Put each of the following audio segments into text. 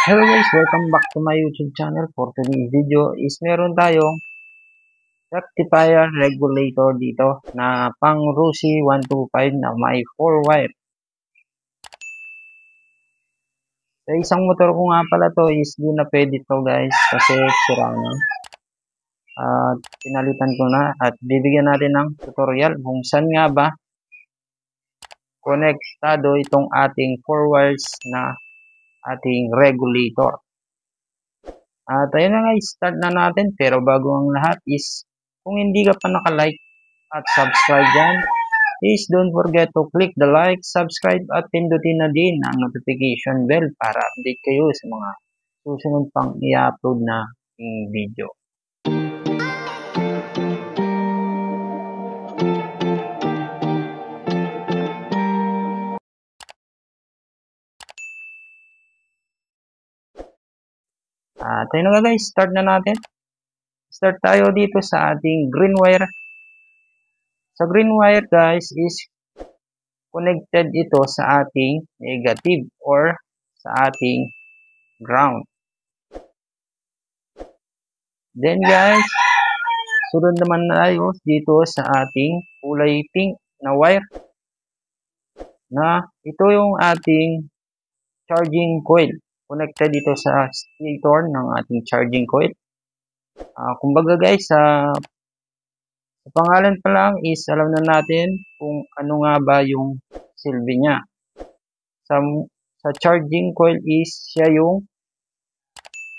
Hello guys, welcome back to my YouTube channel. For today's video is meron tayong rectifier regulator dito na pang RUSI 125 na may 4 wire. Sa isang motor ko nga pala to is di na pwede to guys kasi sira na. At pinalitan ko na at bibigyan natin ng tutorial kung saan nga ba konektado itong ating 4 wires na ating regulator. At ayun na guys, start na natin. Pero bago ang lahat is, kung hindi ka pa naka-like at subscribe dyan, please don't forget to click the like, subscribe at pindutin na din ang notification bell para update kayo sa mga susunod pang i-upload na video. At ayun na guys, start na natin. Start tayo dito sa ating green wire. Sa green wire guys is connected ito sa ating negative or sa ating ground. Then guys, sunod naman tayo dito sa ating kulay pink na wire na ito yung ating charging coil. Connected dito sa stator ng ating charging coil. Kumbaga guys, sa pangalan pa lang is alam na natin kung ano nga ba yung silbi niya. Sa charging coil is siya yung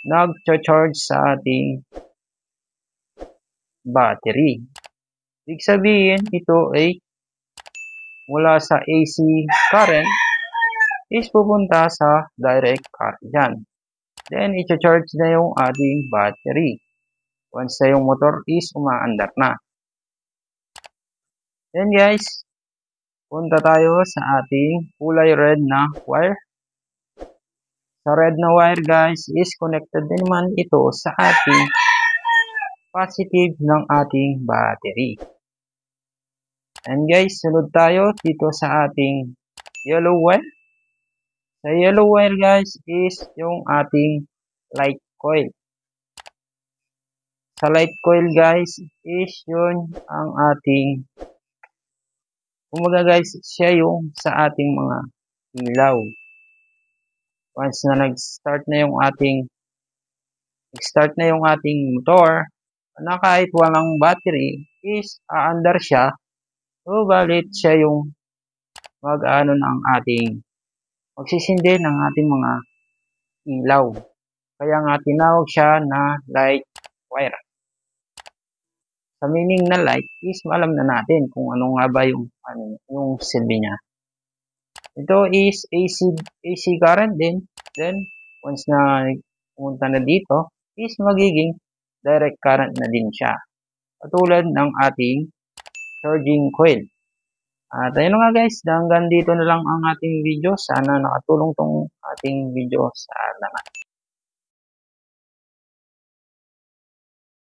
nag-charge sa ating battery. Ibig sabihin, ito ay mula sa AC current is pupunta sa direct current dyan. Then, i-charge na yung ating battery. Once na yung motor is umaandar na. Then guys, punta tayo sa ating kulay red na wire. Sa red na wire guys is connected din naman ito sa ating positive ng ating battery. And guys, sunod tayo dito sa ating yellow wire. Sa yellow wire guys is yung ating light coil. Sa light coil guys is yun ang ating, kumbaga guys, siya yung sa ating mga ilaw. Once na nag-start na yung ating motor na kahit walang battery is aandar siya. So balit siya yung magsisindi ng ating mga ilaw. Kaya nga tinawag siya na light wire. Sa meaning na light is alam na natin kung ano nga ba yung silbi niya. Ito is AC current din. Then once na pumunta na dito is magiging direct current na din siya. Katulad ng ating charging coil. At ayun nga guys, hanggang dito na lang ang ating video. Sana nakatulong tong ating video sa lahat.